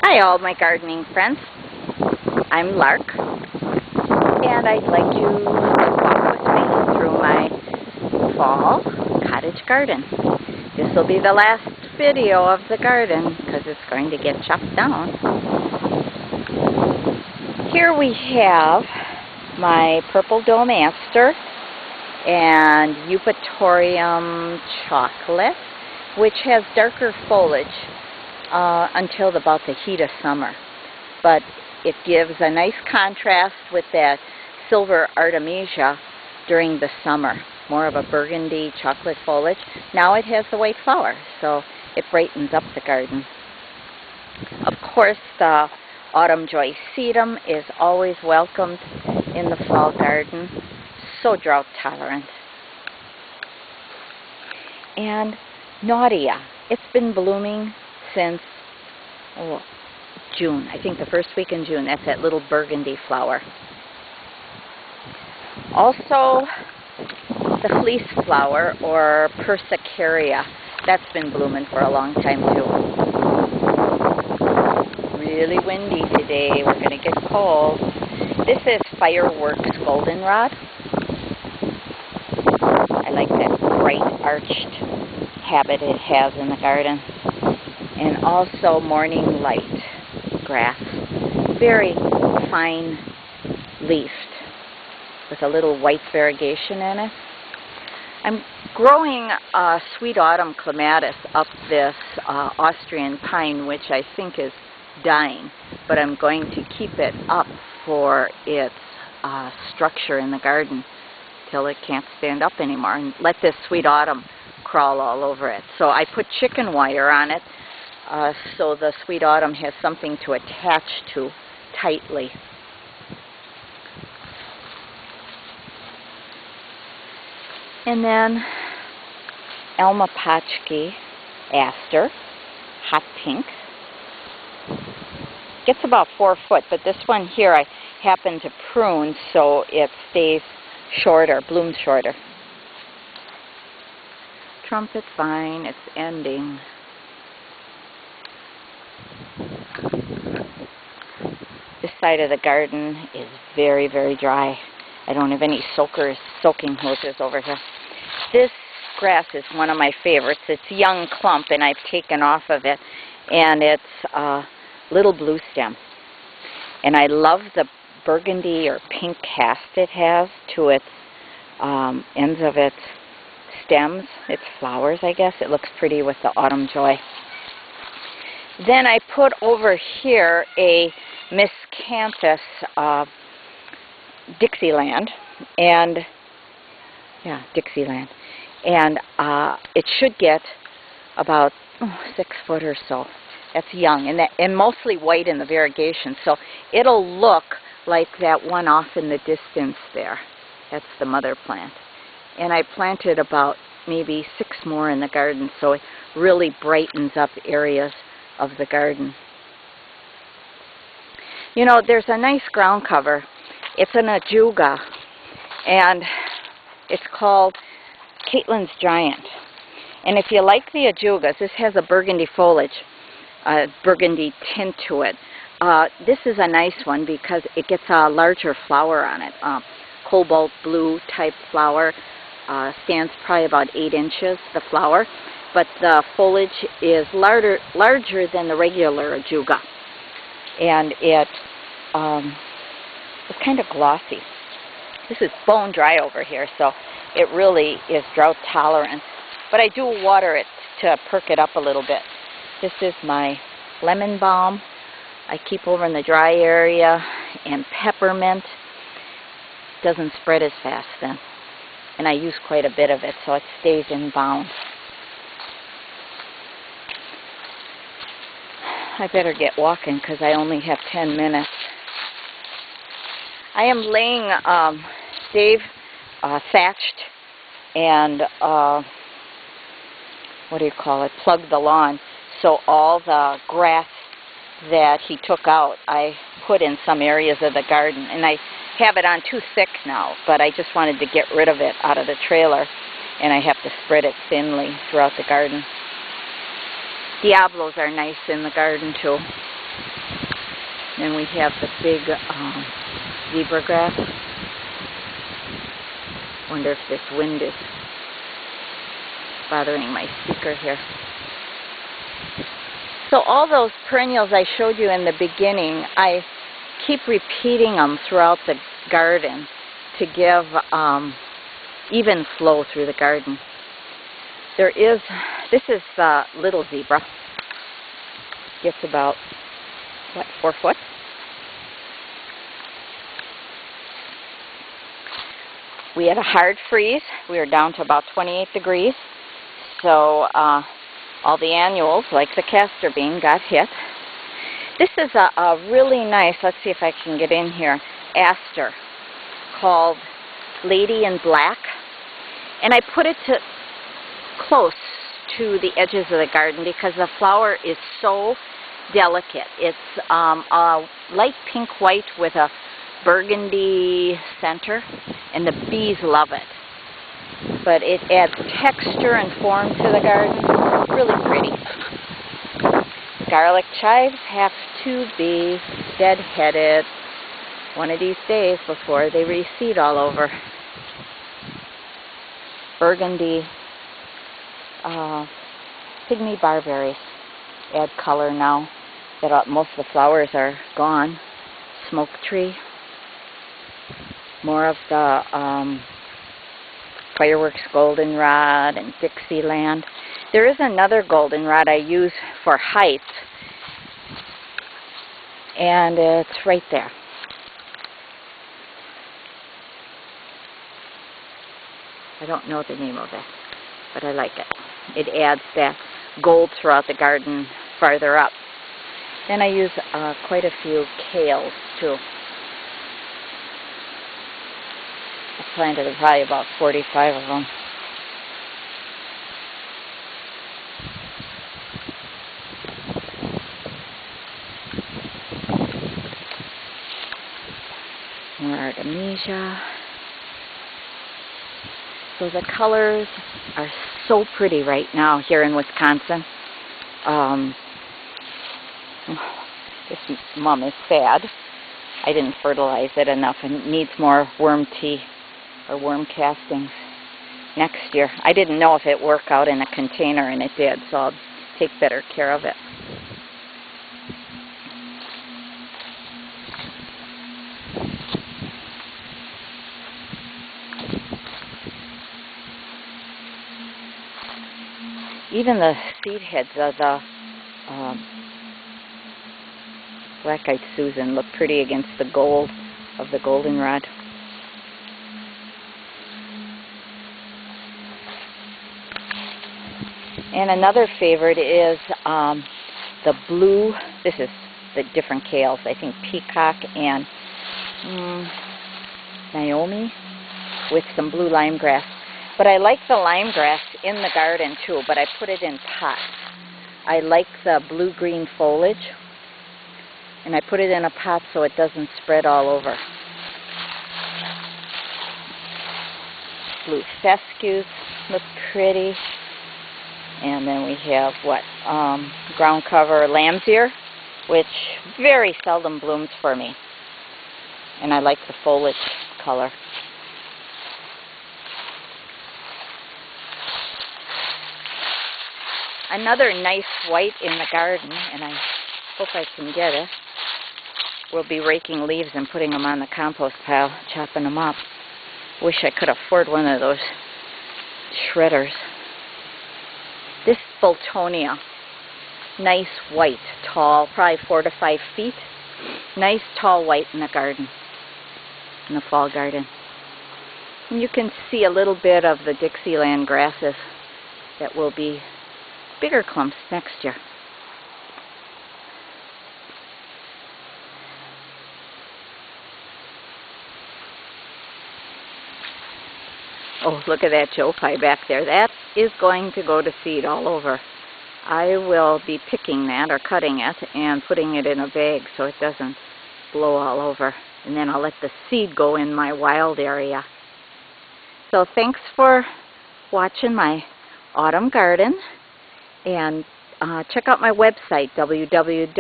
Hi all my gardening friends, I'm Lark, and I'd like you to walk with me through my fall cottage garden. This will be the last video of the garden because it's going to get chopped down. Here we have my purple dome aster and eupatorium chocolate, which has darker foliage until about the heat of summer, but it gives a nice contrast with that silver artemisia during the summer, more of a burgundy chocolate foliage. Now it has the white flower, so it brightens up the garden. Of course, the autumn joy sedum is always welcomed in the fall garden, so drought tolerant. And Nautia, it's been blooming since June. I think the first week in June. That's that little burgundy flower. Also, the fleece flower, or persicaria, that's been blooming for a long time too. Really windy today. We're going to get cold. This is fireworks goldenrod. I like that bright arched habit it has in the garden. And also morning light grass, very fine leafed with a little white variegation in it. I'm growing sweet autumn clematis up this Austrian pine, which I think is dying, but I'm going to keep it up for its structure in the garden till it can't stand up anymore, and let this sweet autumn crawl all over it. So I put chicken wire on it so the sweet autumn has something to attach to tightly. And then Elma Pachki aster, hot pink. Gets about 4 foot, but this one here I happen to prune so it stays shorter, blooms shorter. Trumpet vine, it's ending. This side of the garden is very, very dry. I don't have any soaking hoses over here. This grass is one of my favorites. It's young clump, and I've taken off of it, and it's a little blue stem. And I love the burgundy or pink cast it has to its ends of its stems, its flowers, I guess. It looks pretty with the autumn joy. Then I put over here a miscanthus Dixieland, and Dixieland, and it should get about 6 foot or so. That's young, and mostly white in the variegation, so it'll look like that one off in the distance there. That's the mother plant. And I planted about maybe 6 more in the garden, so it really brightens up areas of the garden. You know, there's a nice ground cover. It's an ajuga, and it's called Caitlin's Giant. And if you like the ajugas, this has a burgundy foliage, a burgundy tint to it. This is a nice one because it gets a larger flower on it. Cobalt blue type flower, stands probably about 8 inches, the flower, but the foliage is larger than the regular ajuga, and it's kind of glossy. This is bone dry over here, so it really is drought tolerant, but I do water it to perk it up a little bit. This is my lemon balm I keep over in the dry area, and peppermint. Doesn't spread as fast then, and I use quite a bit of it so it stays in bounds. I better get walking because I only have 10 minutes. I am laying Dave thatched and plugged the lawn, so all the grass that he took out I put in some areas of the garden, and I have it on too thick now, but I just wanted to get rid of it out of the trailer, and I have to spread it thinly throughout the garden. Diablos are nice in the garden too. Then we have the big zebra grass. Wonder if this wind is bothering my speaker here. So all those perennials I showed you in the beginning, I keep repeating them throughout the garden to give even flow through the garden. This is little zebra. Gets about, 4 foot? We had a hard freeze. We were down to about 28 degrees. So all the annuals, like the castor bean, got hit. This is a really nice, let's see if I can get in here, aster called Lady in Black. And I put it close to the edges of the garden because the flower is so delicate. It's a light pink white with a burgundy center, and the bees love it. But it adds texture and form to the garden. Really pretty. Garlic chives have to be dead-headed one of these days before they reseed all over. Burgundy pygmy barberries add color now that most of the flowers are gone. Smoke tree. More of the fireworks goldenrod and Dixieland. There is another goldenrod I use for height, and it's right there. I don't know the name of it, but I like it. It adds that gold throughout the garden farther up. Then I use quite a few kales too. I planted probably about 45 of them. More artemisia. So the colors are so pretty right now here in Wisconsin. This mum is sad. I didn't fertilize it enough and it needs more worm tea or worm castings next year. I didn't know if it worked out in a container, and it did, so I'll take better care of it. Even the seed heads of the black-eyed Susan look pretty against the gold of the goldenrod. And another favorite is the blue, this is the different kales, I think Peacock and Naomi with some blue limegrass. But I like the limegrass in the garden too, but I put it in pots. I like the blue-green foliage, and I put it in a pot so it doesn't spread all over. Blue fescues look pretty. And then we have ground cover lamb's ear, which very seldom blooms for me. And I like the foliage color. Another nice white in the garden, and I hope I can get it. We'll be raking leaves and putting them on the compost pile, chopping them up. Wish I could afford one of those shredders. This Boltonia, nice white, tall, probably 4 to 5 feet. Nice tall white in the garden, in the fall garden. And you can see a little bit of the Dixieland grasses that will be bigger clumps next year. Oh, look at that Joe Pye back there. That is going to go to seed all over. I will be picking that or cutting it and putting it in a bag so it doesn't blow all over. And then I'll let the seed go in my wild area. So thanks for watching my autumn garden. And check out my website, www